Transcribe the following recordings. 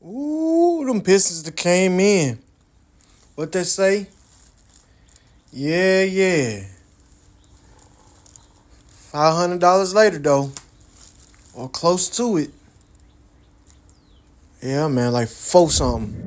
Ooh, them Pistons that came in. What they say? Yeah, yeah. $500 later though, or close to it. Yeah, man, like four something.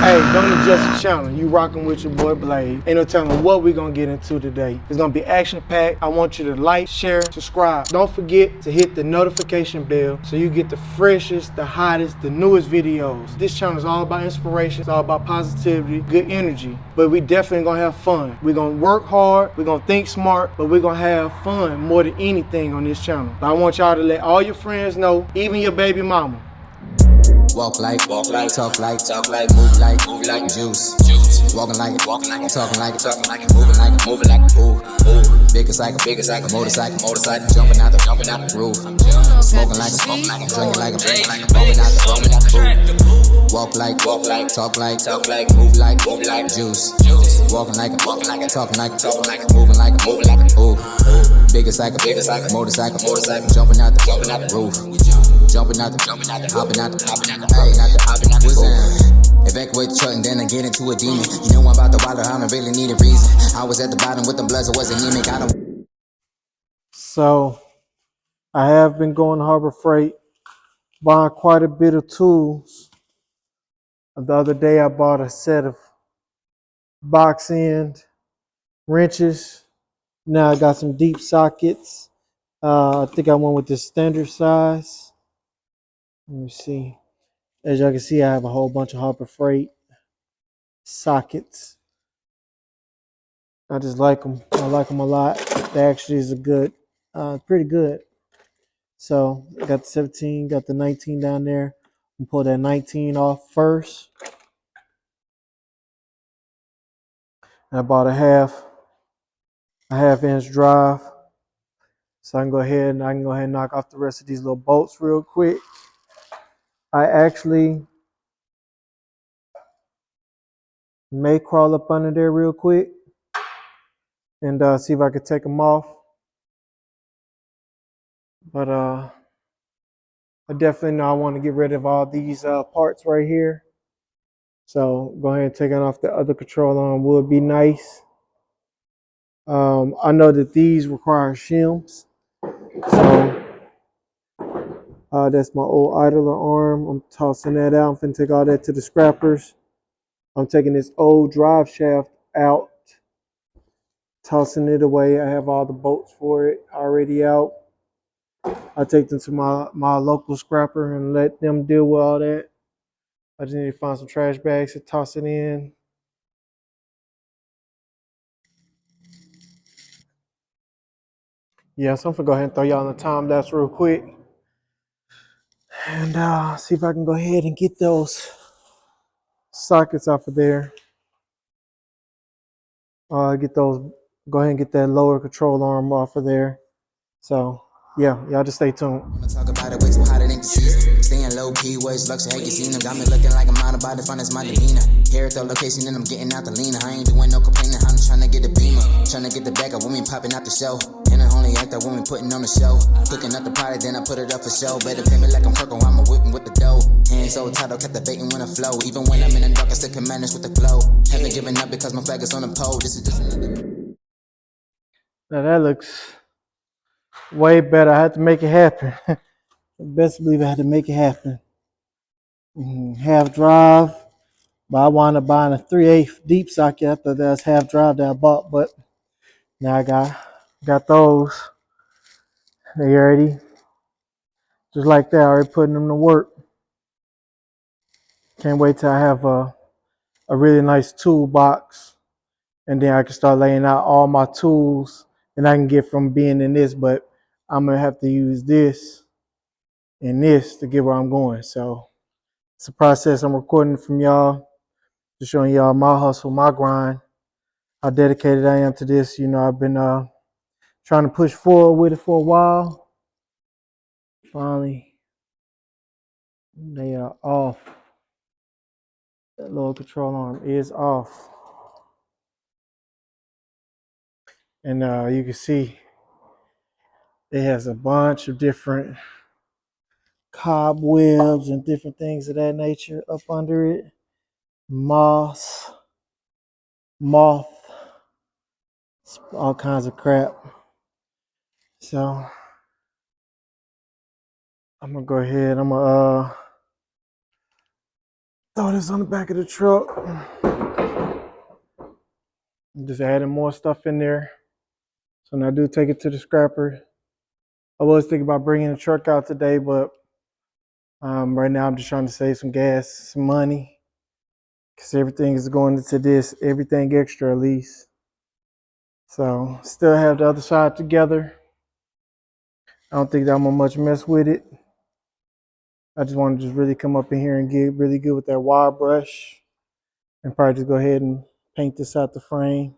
Hey, don't adjust the channel. You rocking with your boy Blade. Ain't no telling what we gonna get into today. It's gonna be action packed. I want you to like, share, subscribe. Don't forget to hit the notification bell so you get the freshest, the hottest, the newest videos. This channel is all about inspiration. It's all about positivity, good energy. But we definitely gonna have fun. We're gonna work hard. We're gonna think smart. But we're gonna have fun more than anything on this channel. But I want y'all to let all your friends know, even your baby mama. Walk like, talk like, move like juice. Walking like it, talking like it, moving like it, ooh. Bigger cycle, motorcycle, jumping out the roof. Smoking like it, drinking like it, roaming out the booth. Walk like, talk like, move like juice. Walking like it, talking like it, moving like it, ooh. Bigger cycle, motorcycle, jumping out the roof. Jumping out hopping out the evacuate the truck and then I get into a demon. You know I'm about the water, I don't really need a reason. I was at the bottom with the bloods, I was anemic. So I have been going to Harbor Freight, buying quite a bit of tools. The other day I bought a set of box end wrenches. Now I got some deep sockets. I think I went with the standard size. Let me see. As y'all can see, I have a whole bunch of Harbor Freight sockets. I just like them. I like them a lot. They actually is a good, pretty good. So I got the 17, got the 19 down there. I'm pull that 19 off first. And I bought a half inch drive. So I can go ahead and knock off the rest of these little bolts real quick. I actually may crawl up under there real quick and see if I could take them off. But I definitely know I want to get rid of all these parts right here. So go ahead and taking off the other control arm would be nice. I know that these require shims. So that's my old idler arm. I'm tossing that out. I'm finna take all that to the scrappers. I'm taking this old drive shaft out, tossing it away. I have all the bolts for it already out. I take them to my local scrapper and let them deal with all that. I just need to find some trash bags to toss it in. Yeah, so I'm gonna go ahead and throw y'all in the time lapse real quick and see if I can go ahead and get those sockets off of there. Get those. Go ahead and get that lower control arm off of there. So yeah, y'all just stay tuned. Talk about it way too hot, it ain't the season. Staying low key, where's LuxXry? You seen them? Got me looking like I'm out about it, fun is my demeanor. Here at the location, and I'm getting out the leaner. I ain't doing no complaining, I'm trying to get the beamer. Trying to get the back up when we popping out the show. And I only act that when we putting on the show. Cooking up the product, then I put it up for show. Better pay me like I'm Kirko, I'm a whipping with the dough. Hands so tight, I'll captivating when I flow. Even when I'm in the dark, I still can manage with the glow. Haven't given up because my flag is on the pole. This is just another. Now that looks way better. I had to make it happen. Best believe I had to make it happen. Half drive, but I wound up buying a 3/8 deep socket. I thought that was half drive that I bought, but now I got those. They already just like that. Already putting them to work. Can't wait till I have a really nice toolbox, and then I can start laying out all my tools, and I can get from being in this. But I'm gonna have to use this and this to get where I'm going. So it's a process. I'm recording from y'all, just showing y'all my hustle, my grind, how dedicated I am to this. You know, I've been trying to push forward with it for a while. Finally, they are off. That little control arm is off. And you can see It has a bunch of different cobwebs and different things of that nature up under it. Moss, moth, all kinds of crap. So I'm gonna go ahead. I'm gonna throw this on the back of the truck. I'm just adding more stuff in there. So when I do take it to the scrapper, I was thinking about bringing the truck out today, but right now I'm just trying to save some gas, some money, because everything is going into this, everything extra at least. So still have the other side together. I don't think that I'm gonna much mess with it. I just want to just really come up in here and get really good with that wire brush and probably just go ahead and paint this out the frame.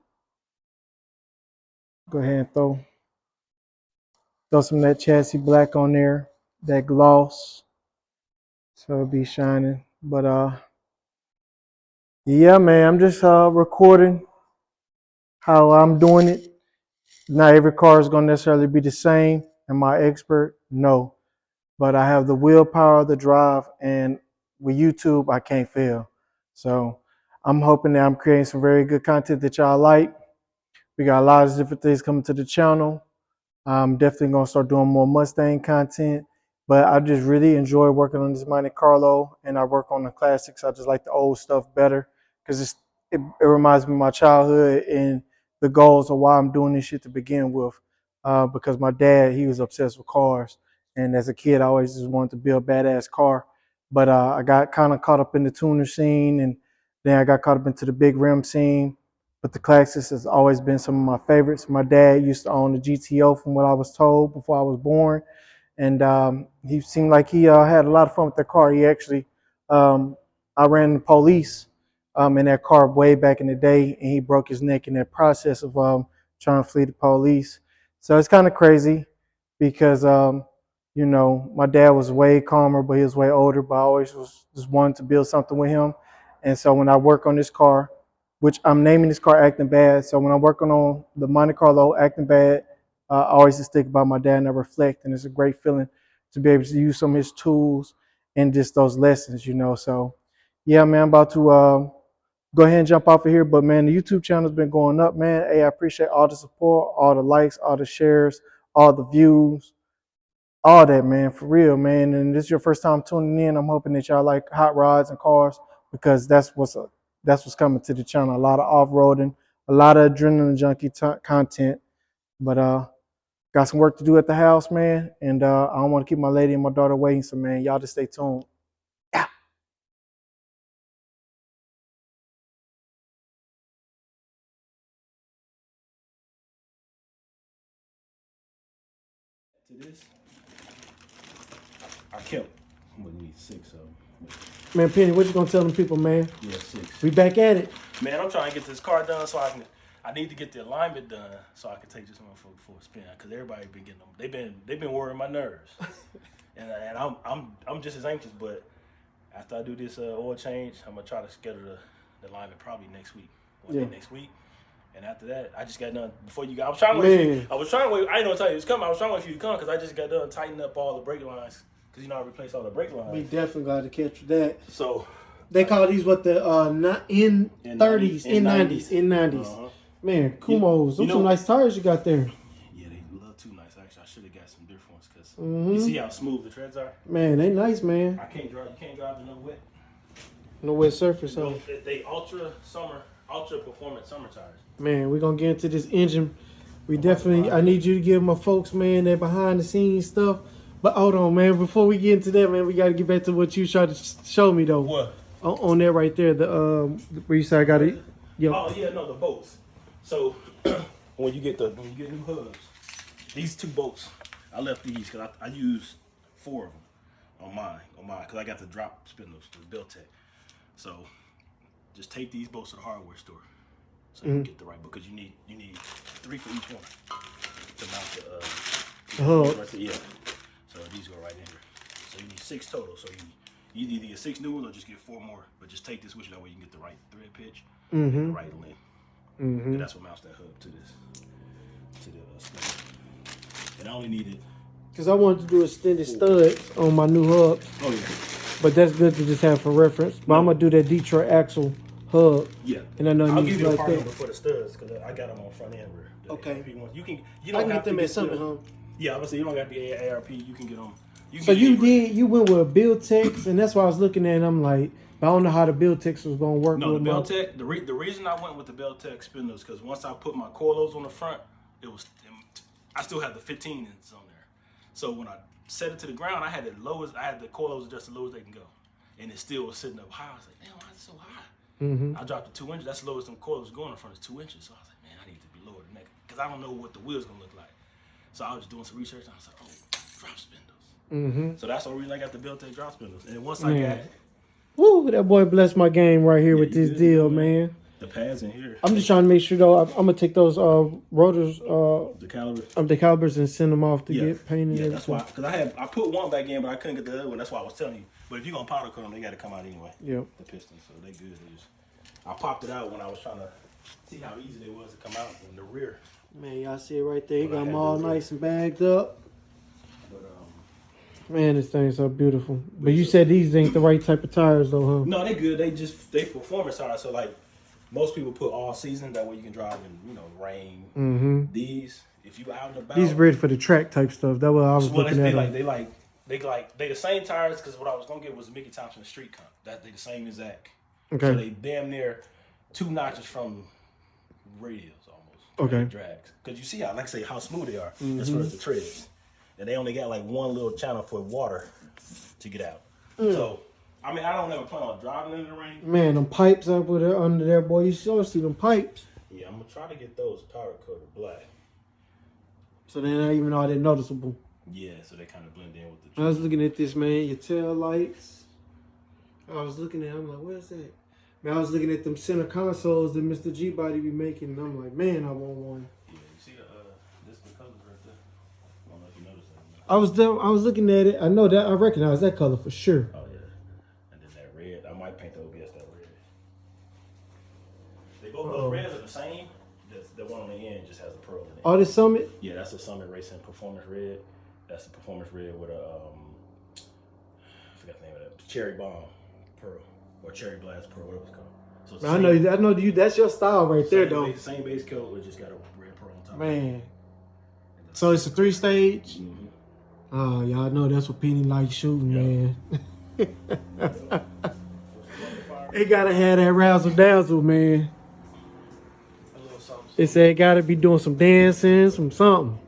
Go ahead and throw some of that chassis black on there, that gloss, so it'll be shining. But yeah, man, I'm just recording how I'm doing it. Not every car is gonna necessarily be the same. Am I expert? No. But I have the willpower, the drive, and with YouTube, I can't fail. So I'm hoping that I'm creating some very good content that y'all like. We got a lot of different things coming to the channel. I'm definitely gonna start doing more Mustang content, but I just really enjoy working on this Monte Carlo, and I work on the classics. I just like the old stuff better because it reminds me of my childhood and the goals of why I'm doing this shit to begin with. Because my dad, he was obsessed with cars, and as a kid, I always just wanted to build a badass car. But I got kind of caught up in the tuner scene, and then I got caught up into the big rim scene. But the classics has always been some of my favorites. My dad used to own the GTO from what I was told before I was born. And he seemed like he had a lot of fun with that car. He actually, I ran the police in that car way back in the day, and he broke his neck in that process of trying to flee the police. So it's kind of crazy because, you know, my dad was way calmer, but he was way older, but I always was just wanting to build something with him. And so when I work on this car, which I'm naming this car Acting Bad. So when I'm working on the Monte Carlo Acting Bad, I always just think about my dad and I reflect, and it's a great feeling to be able to use some of his tools and just those lessons, you know. So yeah, man, I'm about to go ahead and jump off of here. But man, the YouTube channel's been going up, man. Hey, I appreciate all the support, all the likes, all the shares, all the views, all that, man, for real, man. And this is your first time tuning in. I'm hoping that y'all like hot rods and cars because that's what's coming to the channel. A lot of off-roading, a lot of adrenaline junkie content. But got some work to do at the house, man. And I don't want to keep my lady and my daughter waiting. So man, y'all just stay tuned. To this, I kept what we 6 of them. Man, Penny, what you gonna tell them people, man? Yeah, 6. We back at it. Man, I'm trying to get this car done so I need to get the alignment done so I can take this one for a spin because everybody been getting them. They've been worrying my nerves, and I'm just as anxious. But after I do this oil change, I'm gonna try to schedule the alignment probably next week. One day next week. And after that, I just got done before you got. I was trying to wait. I didn't know tell you it's coming. I was trying to wait for you to come because I just got done tightening up all the brake lines because you know I replaced all the brake lines. We definitely got to catch that. So they call these what the N30s, N90s. Man, Kumos, those some nice tires you got there. Yeah, they look too nice. Actually, I should have got some different ones because you see how smooth the treads are. Man, they nice, man. I can't drive. You can't drive the no wet surface. Huh? They ultra performance summer tires. Man, we're gonna get into this engine. I need you to give my folks, man, that behind the scenes stuff. But hold on, man, before we get into that, man, we gotta get back to what you tried to show me though. What? On that right there, the where you say I got it. Yo. Oh yeah, no, the bolts. So when you get new hubs, these 2 bolts, I left these because I used 4 of them on mine because I got the drop spindles, the Beltec. So just take these bolts to the hardware store. So you get the right, because you need 3 for each one to mount the hubs right there. Yeah. So these go right in here. So you need 6 total. So you either get 6 new ones or just get 4 more. But just take this with you, that way you can get the right thread pitch and the right length. And that's what mounts that hub to this, to the spindle. And I only needed Because I wanted to do extended studs on my new hub. Oh yeah. But that's good to just have for reference. But I'm going to do that Detroit axle hub. Yeah. And I know I'll you give you a like part that. number for the studs because I got them on front and rear. Okay. You don't I can have get to them get at something, huh? Yeah, I would say you don't got the ARP. You can get them. So you went with a build text, and that's why I was looking at it, and I'm like, but I don't know how the build text was going to work. No, with the my... Beltec. The reason I went with the Beltec spindles because once I put my coilovers on the front, I still had the 15 inches on there. So when I set it to the ground, I had the coilovers just as low as they can go, and it still was sitting up high. I was like, damn, why is it so high? I dropped it 2 inches. That's the lowest them coilovers going in front is 2 inches. So I was like, man, I need to be lower than that because I don't know what the wheel's gonna look like. So I was just doing some research, and I was like, oh, drop spindles. So that's the reason I got the Beltec drop spindles. And once I got woo, that boy blessed my game right here with this deal, man. the pads in here, I'm just trying to make sure though. I'm gonna take those rotors, the calibers. the calibers, and send them off to get painted. Yeah, that's why. Because I put one back in, but I couldn't get the other one. That's why I was telling you. But if you're gonna powder coat them, they got to come out anyway. Yep. The pistons, so they good. I popped it out when I was trying to see how easy it was to come out in the rear. Man, y'all see it right there. He got them all nice and bagged up. But Man, this thing's so beautiful. But you said these ain't the right type of tires though, huh? no, they good. They performance tires. So like most people put all season. That way you can drive in rain. These, if you out and about, These ready for the track type stuff. That's what I was looking at. They the same tires because what I was gonna get was Mickey Thompson Street Comp. That they the same exact. Okay. So they damn near 2 notches from radials almost. Okay. Drags because you see how how smooth they are as far as the treads, and they only got like one little channel for water to get out. So I mean I don't ever plan on driving in the rain. Man, them pipes up with there under there, boy. You sure see them pipes. Yeah, I'm gonna try to get those powder coated black. So they're not even all that noticeable. Yeah, so they kind of blend in with the. I was looking at this, man. Your tail lights. I was looking at. I'm like, where's that? Man, I was looking at them center consoles that Mr. G Body be making, and I'm like, man, I want one. Yeah, you see this the colors right there. I don't know if you noticed that. I was looking at it. I know that. I recognize that color for sure. Oh yeah, and then that red. I might paint the OBS that red. They both those reds are the same. The one on the end just has a pearl in it. Oh, this Summit. Yeah, that's a Summit Racing Performance Red. That's the Performance Red with a I forgot the name of that, Cherry Bomb Pearl or Cherry Blast Pearl, whatever it's called. So it's I know you. That's your style right there, though. Same base coat, it just got a red pearl on top. Man. So it's a 3-stage. Oh, y'all know that's what Penny likes shooting, man. It gotta have that razzle dazzle, man. A little something. It said it gotta be doing some dancing, some something.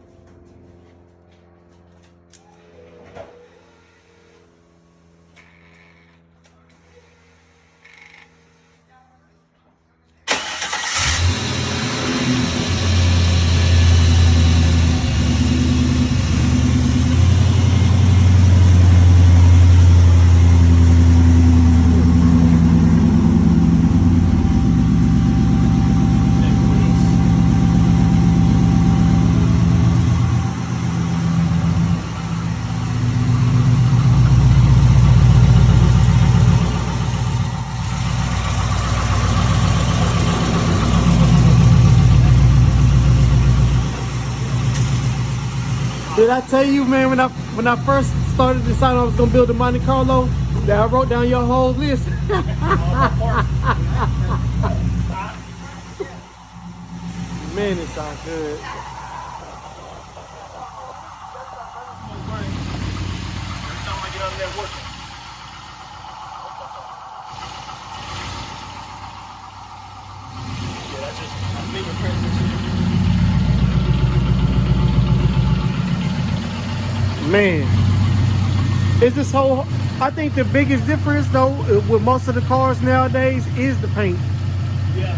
Did I tell you, man, when I first started deciding I was gonna build a Monte Carlo, that I wrote down your whole list? Man, it sounds good. Every time I get out of there working. Yeah, that's just I'm leaving practice. Man, it's this whole. I think the biggest difference, though, with most of the cars nowadays is the paint. Yeah.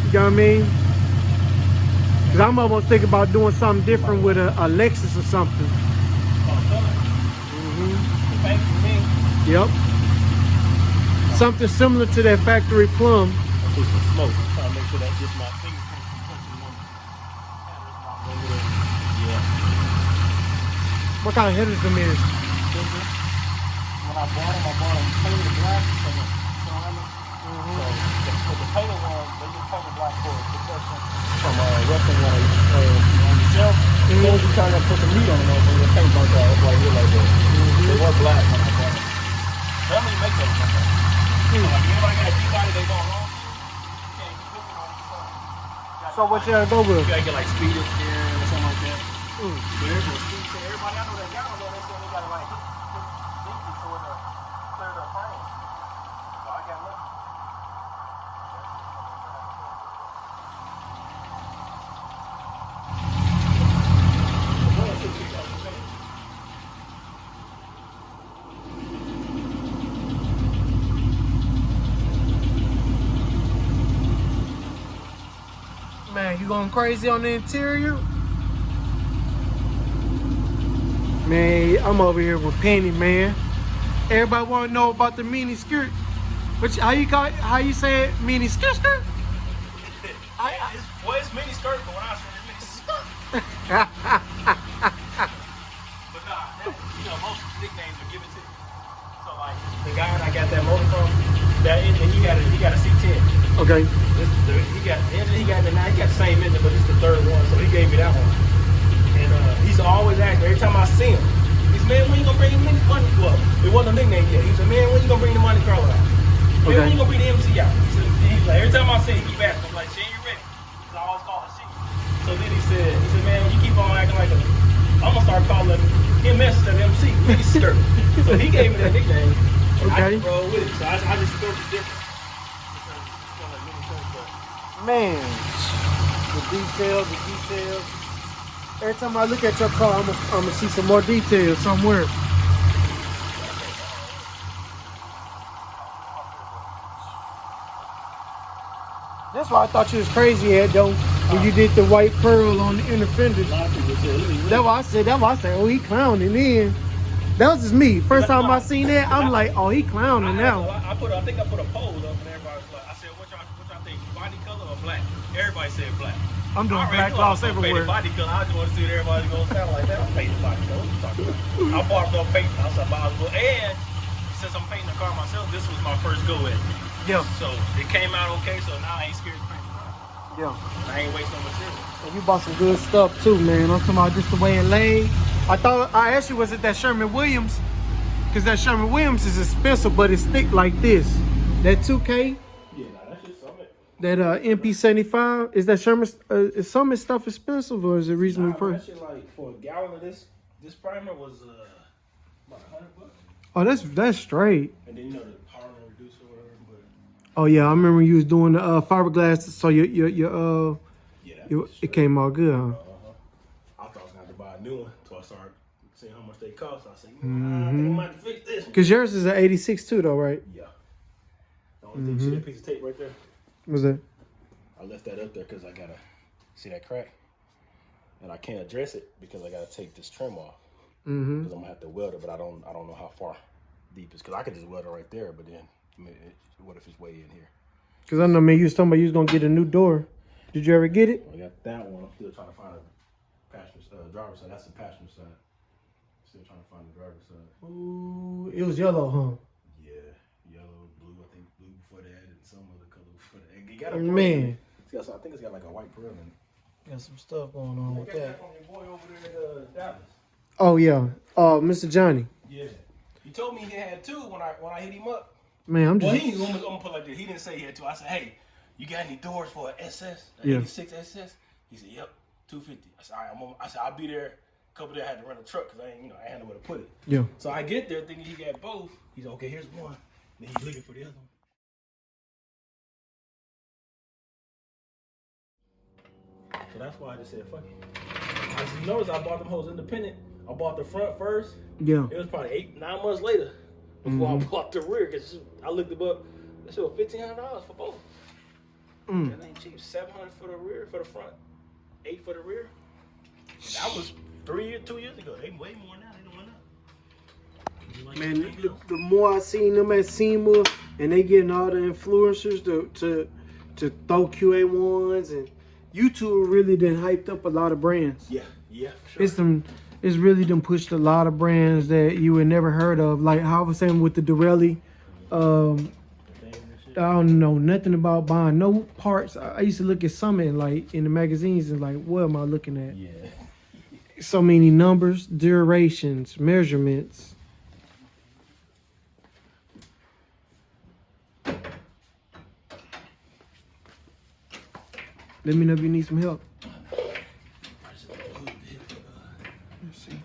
You know what I mean? Cause I'm almost thinking about doing something different with a Lexus or something. Thanks for me. Yep. Something similar to that factory plum. I put some smoke. I'm trying to make sure that gets my fingerprints. Yeah. What kind of headers them is? When I bought them painted black for the ceramic. So the painted one, they just painted black for protection from rough and water on the themselves. As soon as you trying to put the meat on them, the paint burnt out. That's why they look like that. They were black when I bought them. They don't really make those no more. So like everybody got a G-body they bought long. You can't keep cooking on these stuff. So what you gotta go with? You gotta get like speeded there or something like that. But there's no speed. So everybody I know that got them, they said they gotta like hit it so it clear the frame. So I got lucky. Man, you going crazy on the interior? Man, I'm over here with Penny, man. Everybody want to know about the mini skirt. But how you say it? Mini skirt? Well, it's mini skirt, but when I say it's mini skirt. But nah, you know, most nicknames are given to you. So like the guy I got that motor from, he got a C10. Okay. He got the same engine, but it's the third one, so he gave me that one. And he's always asking every time I see him, he's man, when you gonna bring the money? Well, it wasn't a nickname yet. He said, man, when you gonna bring the Monte Carlo out? Man, when you gonna bring the MC out? He's like, every time I see him, he keep asking. I'm like, Shane, you ready? Because I always call him Shane. So then he said, man, when you keep on acting like I'm gonna start calling him instead of MC. Mini skirt. So he gave me that nickname. Okay. I just roll with it. So I just felt the difference. Man, the details. Every time I look at your car, I'm gonna see some more details somewhere. That's why I thought you was crazy, Ed, though, when you did the white pearl on the inner fender. A lot of people say, That's why I said, oh, he clowning in. That was just me. First time I seen that, I'm like, oh, he clowning now. I think I put a poll up and everybody was like, I said, what y'all think, body color or black? Everybody said black. I'm doing black gloss everywhere. Body color, I just want to see what everybody's going to sound like that. I'm painting body color. What you talking about? I bought no paint. I said, might as well. And since I'm painting the car myself, this was my first go at it. Yeah. So it came out okay, so now I ain't scared to paint the car. Yeah. I ain't wasting no material. And you bought some good stuff too, man. I'm talking about just the way it laid. I asked you, was it that Sherman Williams? Because that Sherman Williams is expensive, but it's thick like this. That 2K, Yeah, that's just something. that MP75, is that Sherman, is some of his stuff expensive or is it reasonably priced? That shit, like, for a gallon of this primer was about $100. Oh, that's straight. And then, you know, the power and reducer or whatever, but Oh yeah, I remember you was doing the fiberglass, so yeah, it came out good, huh? I thought I was gonna have to buy a new one until I started seeing how much they cost. I said, I think I might have to fix this one. Cause yours is an 86 too, though, right? Yeah. The only thing, see that piece of tape right there? What's that? I left that up there because I gotta see that crack, and I can't address it because I gotta take this trim off. Because I'm gonna have to weld it, but I don't know how far deep it's. Because I could just weld it right there, but then I mean, what if it's way in here? Cause I know, man, you was talking about you was gonna get a new door. Did you ever get it? I got that one. I'm still trying to find a passenger driver's side. That's the passenger side. Still trying to find the driver's side. Ooh, it was yellow, huh? Yeah, yellow, blue. I think blue before that, and some other color before that. It got a Man, I think it's got like a white pearl in it. got some stuff going on with that. From your boy over there at Dallas. Oh yeah, Mr. Johnny. Yeah, he told me he had two when I hit him up. Man, I'm Well, just. I'm gonna put it like this. He didn't say he had two. I said, hey, you got any doors for an SS? An Yeah. 86 SS? He said, yep, 250. I said, all right, I said, I'll be there. A couple days I had to rent a truck because I had nowhere to put it. Yeah. So I get there thinking he got both. He's like, okay, here's one. Then he's looking for the other one. So that's why I just said, fuck it. As you notice, I bought them hoes independent. I bought the front first. Yeah. It was probably 8-9 months later before I bought the rear. Cause I looked them up. That shit was $1,500 for both. That ain't cheap. $700 for the rear, for the front. $800 for the rear. And that was 2 years ago. They way more now. They don't went up. Man, the more I seen them at SEMA and they getting all the influencers to throw QA1s, and YouTube really done hyped up a lot of brands. Yeah, for sure. It's really done pushed a lot of brands that you would never heard of. Like how I was saying with the Durelli. I don't know nothing about buying no parts. I used to look at some in the magazines and like, what am I looking at? Yeah. so many numbers, durations, measurements. Let me know if you need some help. Let's see.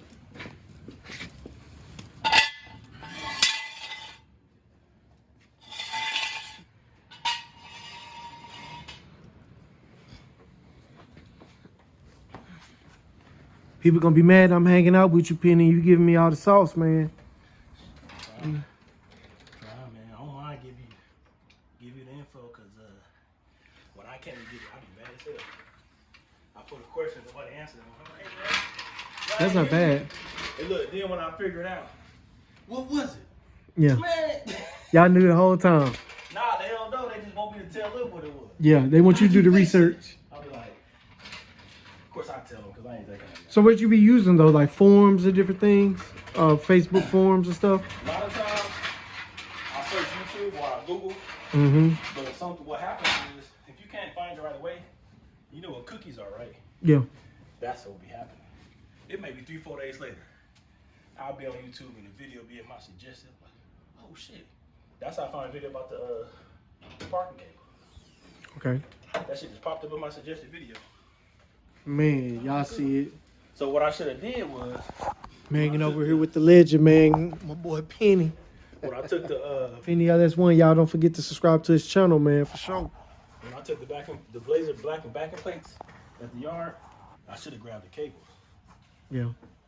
People gonna be mad I'm hanging out with you, Penny. You giving me all the sauce, man. Try, man. I don't mind give you the info, cause when I can't give it, I be mad as hell. I put a question, nobody answered them. I'm like, hey, man, That's not bad. And look, then when I figured out, what was it? Yeah. Man, Y'all knew the whole time. nah, they don't know. They just want me to tell them what it was. Yeah, they want you to do the research. I'll be like, of course I tell them, cause I ain't that kind of guy. So what you be using though, like forums and different things? Facebook forums and stuff? A lot of times, I search YouTube or I Google. Mm-hmm. But what happens is, if you can't find it right away, you know what cookies are, right? Yeah. That's what will be happening. It may be 3-4 days later. I'll be on YouTube and the video be in my suggested. Like, oh shit. That's how I found a video about the parking cable. Okay. That shit just popped up in my suggested video. Man, y'all see it. So what I should have did was, Hanging over here with the legend, man. My boy Penny. when I took the Penny LS1, y'all don't forget to subscribe to his channel, man, for sure. when I took the Blazer black and backing plates at the yard, I should have grabbed the cables. Yeah.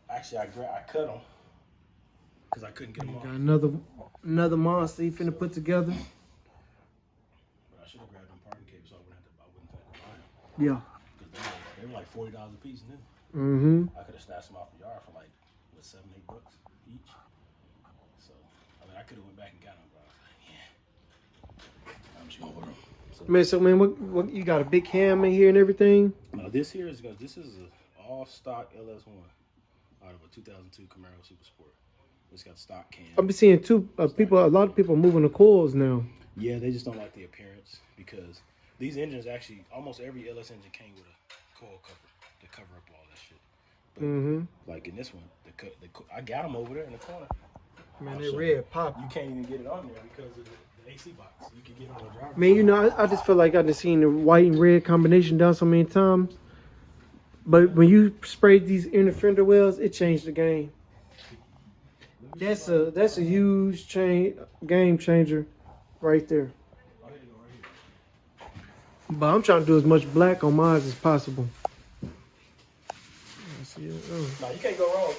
Actually, I cut them because I couldn't get them Got off. another monster he finna put together. But I should have grabbed them parking cables so I wouldn't have to buy them. Yeah. Because they were like $40 a piece new. Mm-hmm. I could have snatched them off the yard for like, what, $7, $8 each. So, I mean, I could have went back and got them, but I was like, yeah. I'm just going to order them. So, Man, so man, what you got a big cam in here and everything? now this here is this is an all stock LS1 out of a 2002 Camaro Super Sport. It's got stock cam. I've been seeing a lot of people moving the coils now. Yeah, they just don't like the appearance because these engines actually, almost every LS engine came with a coil cover to cover up all that shit. But like in this one, I got them over there in the corner. Man, I'll they show red you. pop. You can't even get it on there because of the AC box. You can get it on the driver. Man, you know, I just feel like I've seen the white and red combination done so many times. But when you sprayed these inner fender wells, it changed the game. That's a huge game changer right there. Oh, here you go, right here. But I'm trying to do as much black on mine as possible. Let's see it. Oh. No, you can't go wrong with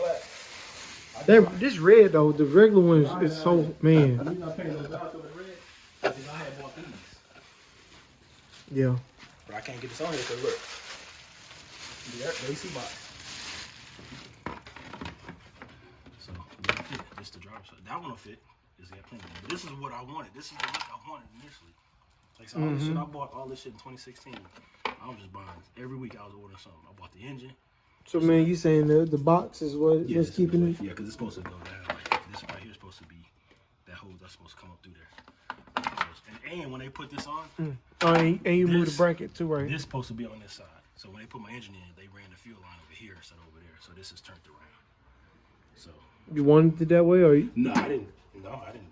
black. This red though, the regular one is so man. The reason I painted those out with red is because I had bought these. Yeah. But I can't get this on here because look. The AC box. So, that'll fit. This is the driver's side. That one will fit. This got plenty. But this is what I wanted. This is the look I wanted initially. Like, so all this shit, I bought all this shit in 2016. I was just buying. Every week I was ordering something. I bought the engine. So man, you saying the box is what's this keeping is, it? Yeah, because it's supposed to go down. Like, this right here is supposed to be, that hose that's supposed to come up through there. And when they put this on, Oh, and you move the This- bracket too, right? this is supposed to be on this side. So when they put my engine in, they ran the fuel line over here instead of over there. So this is turned around. So You wanted it that way, or you, no, I didn't. No, I didn't.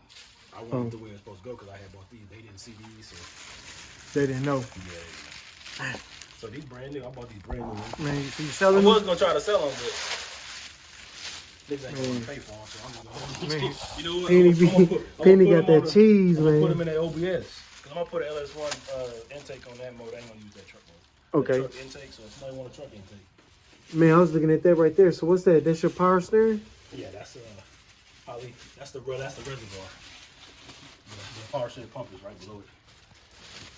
I wanted the way it's supposed to go because I had bought these. They didn't see these, so they didn't know? yeah. So these brand new. I bought these brand new ones. Man, so you I selling was them? gonna try to sell them, but niggas ain't gonna pay for them. So I'm just gonna. You know what? Penny, I'm gonna put Penny them got that on cheese, I'm gonna put man. them in that OBS. Cause I'm gonna put an LS1 intake on that mode. I ain't gonna use that truck mode. Okay. That truck intake. So if somebody want a truck intake. Man, I was looking at that right there. So what's that? That's your power steering? Yeah, that's probably that's the reservoir. The power steering pump is right below it.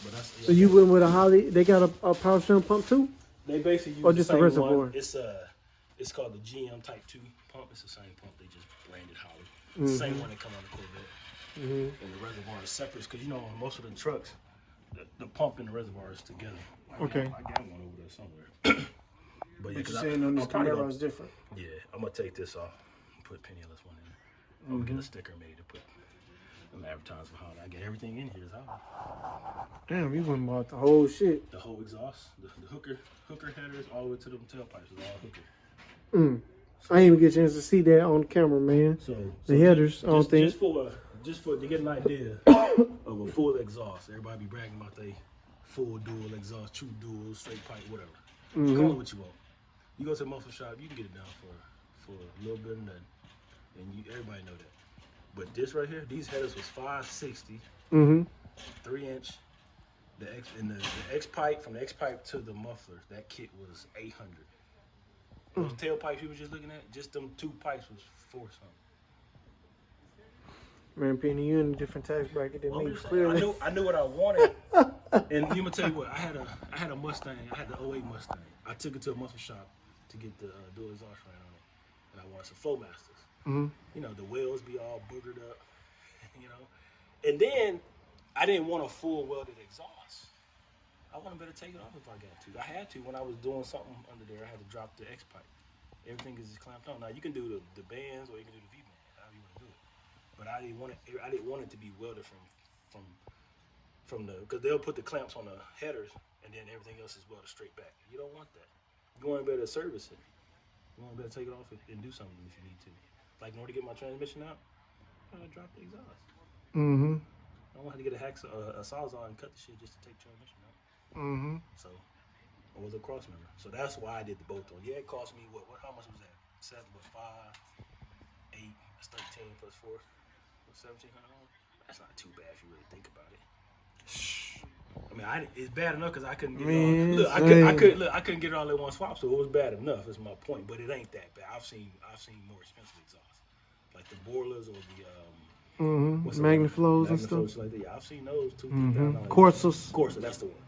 But that's So you went with a Holly? They got a power steering pump too? they basically use Or the just a same reservoir? one. It's called the GM Type 2 pump. It's the same pump. They just branded Holly. Same one that come on the Corvette. And the reservoir is separate because you know on most of the trucks, the pump and the reservoir is together. Okay. I got one over there somewhere. But yeah, But 'cause you're saying on this I'm probably Camaro gonna- is different. Yeah, I'm gonna take this off and put Penniless one in there. I'm gonna get a sticker made to put them advertising for Honda. I get everything in here is Honda. Damn, you went and bought the whole shit. The whole exhaust, the hooker headers, all the way to the tailpipes is all hooker. I didn't even get a chance to see that on camera, man. So The headers, I don't think. Just for to get an idea of a full exhaust. Everybody be bragging about they full dual exhaust, true dual, straight pipe, whatever. Call it what you want. You go to the muffler shop, you can get it done for a little bit of nothing, and everybody know that. But this right here, these headers was 560, 3-inch. The X pipe, from the X pipe to the muffler, that kit was 800. Those tailpipes you were just looking at, just them 2 pipes was 4 something. Man, Penny, you in a different tax bracket than me, clearly. I knew what I wanted, and you gonna tell you what, I had a Mustang, I had the 08 Mustang. I took it to a muffler shop to get the dual exhaust fan on it, and I wanted some Flowmasters. You know, the wheels be all boogered up, you know. And then I didn't want a full welded exhaust. I wanted to better take it off if I got to. I had to when I was doing something under there. I had to drop the X pipe. Everything is just clamped on. Now you can do the bands or you can do the V band, however you want to do it. But I didn't want it to be welded from the, because they'll put the clamps on the headers and then everything else is welded straight back. You don't want that. You want to better service it. You want to better take it off and do something if you need to. Like in order to get my transmission out, I gotta drop the exhaust. I don't have to get a sawzall and cut the shit just to take transmission out. So I was a cross member. So that's why I did the both on. Yeah, it cost me how much was that? 7 was 5, 8, that's 13 plus 4. Was $1,700. That's not too bad if you really think about it. I mean, it's bad enough because I couldn't get it all. Look, I couldn't get it all in one swap, so it was bad enough. Is my point, but it ain't that bad. I've seen more expensive exhausts, like the Borlas or the Magnaflows and stuff. Like that. Yeah, I've seen those $2,000. Corsa, that's the one.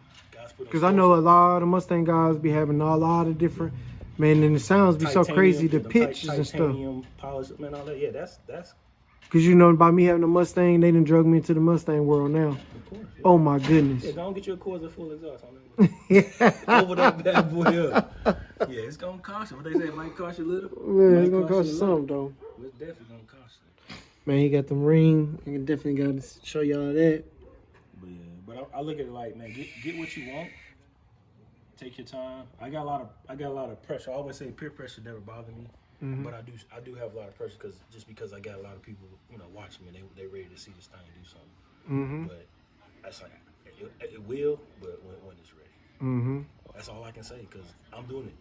Because I know a lot of Mustang guys be having a lot of different, man, and the sounds be so crazy, the pitches and stuff. Polish, man, all that. Yeah, that's. Because you know, by me having a Mustang, they done drug me into the Mustang world now. Of course. Yeah. Oh my goodness. Yeah, don't get your Corsa full exhaust on that. Over that bad boy up. Yeah, it's gonna cost you. What they say, it might cost you a little. Man, it's gonna cost you something though. It's definitely gonna cost you. Man, he got them ring. I definitely got to show y'all that. But yeah, but I look at it like, man, get what you want. Take your time. I got a lot of pressure. I always say peer pressure never bothered me, but I do have a lot of pressure because I got a lot of people, you know, watching me. They ready to see this thing do something. But that's like it will, but when it's ready. That's all I can say because I'm doing it.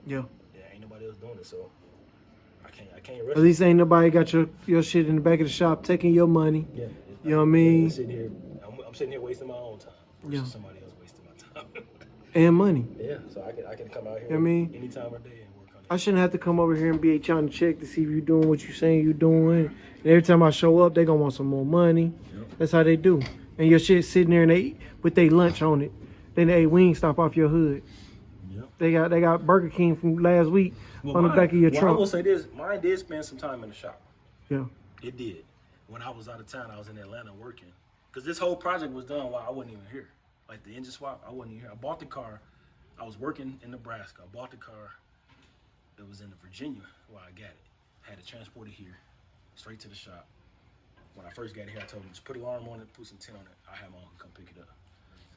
Yeah. Yeah, ain't nobody else doing it, so I can't rush. At least ain't nobody got your shit in the back of the shop taking your money. Yeah. You know what I mean? I'm sitting here wasting my own time. Yeah. Somebody else wasting my time. And money. Yeah, so I can come out here any time of day and work on it. I shouldn't have to come over here and be trying to check to see if you're doing what you're saying you're doing. And every time I show up, they gonna want some more money. Yep. That's how they do. And your shit sitting there and they with their lunch on it. Then they Wingstop off your hood. Yep. They got Burger King from last week on the back of your trunk. I will say this, mine did spend some time in the shop. Yeah. It did. When I was out of town, I was in Atlanta working. Because this whole project was done while I wasn't even here. Like the engine swap, I wasn't even here. I bought the car. I was working in Nebraska. I bought the car. It was in Virginia where I got it. I had to transport it here, straight to the shop. When I first got it here, I told him, just put an alarm on it, put some tint on it. I have my uncle come pick it up.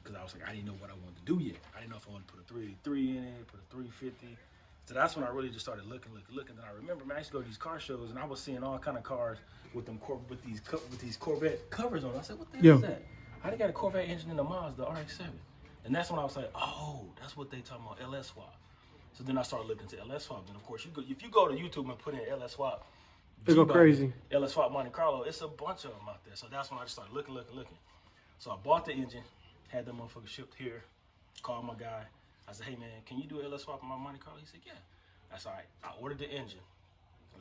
Because I was like, I didn't know what I wanted to do yet. I didn't know if I wanted to put a 383 in it, put a 350. So that's when I really just started looking. Then I remember, man, I used to go to these car shows, and I was seeing all kind of cars with these Corvette covers on. I said, what the hell is that? I got a Corvette engine in the Mazda RX-7. And that's when I was like, oh, that's what they talking about, LS swap. So then I started looking into LS swap. And of course, if you go to YouTube and put in LS swap, they go crazy. LS swap Monte Carlo, it's a bunch of them out there. So that's when I just started looking. So I bought the engine, had that motherfucker shipped here, called my guy. I said, hey man, can you do an LS swap on my Monte Carlo? He said, yeah. That's all right. I ordered the engine.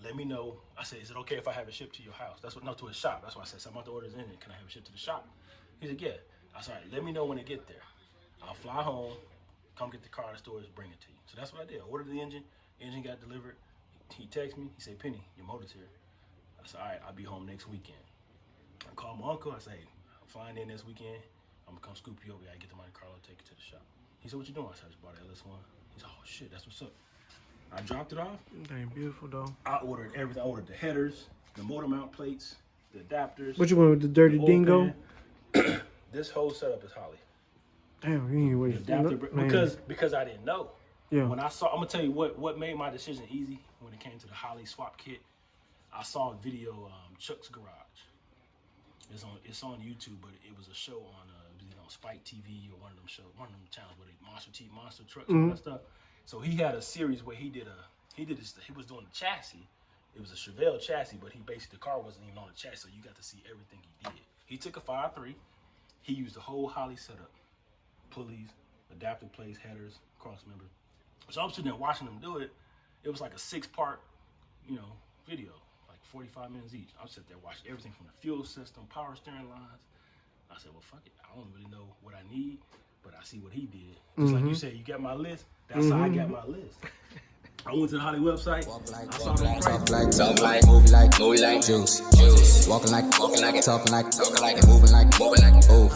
Let me know. I said, is it okay if I have it shipped to your house? To his shop. That's why I said, so I'm about to order this engine. Can I have it shipped to the shop? He said, yeah. I said, all right, let me know when it get there. I'll fly home, come get the car at the storage, bring it to you. So that's what I did. I ordered the engine got delivered. He texted me, he said, Penny, your motor's here. I said, all right, I'll be home next weekend. I called my uncle, I said, hey, I'm flying in this weekend. I'm gonna come scoop you over here. I get the Monte Carlo, take it to the shop. He said, what you doing? I said, I just bought an LS1. He said, oh shit, that's what's up. I dropped it off. Dang, beautiful though. I ordered everything. I ordered the headers, the motor mount plates, the adapters. What you want with the dirty dingo? This whole setup is Holly. Damn, you ain't wasting because I didn't know. Yeah. When I saw, I'm gonna tell you what made my decision easy. when it came to the Holley swap kit. I saw a video, Chuck's Garage. It's on YouTube, but it was a show on Spike TV or one of them channels where they monster trucks and stuff. So he had a series where he was doing the chassis. It was a Chevelle chassis, but the car wasn't even on the chassis, so you got to see everything he did. He took a 5.3. He used the whole Holley setup, pulleys, adaptive plates, headers, cross members. So I'm sitting there watching him do it. It was like a 6-part, video, like 45 minutes each. I'm sitting there watching everything from the fuel system, power steering lines. I said, well, fuck it. I don't really know what I need, but I see what he did. Just like you said, you got my list. That's how I got my list. I went to the Holley website. I saw the price. Talk like, move like juice. Walking like, talking like, moving like, ooh.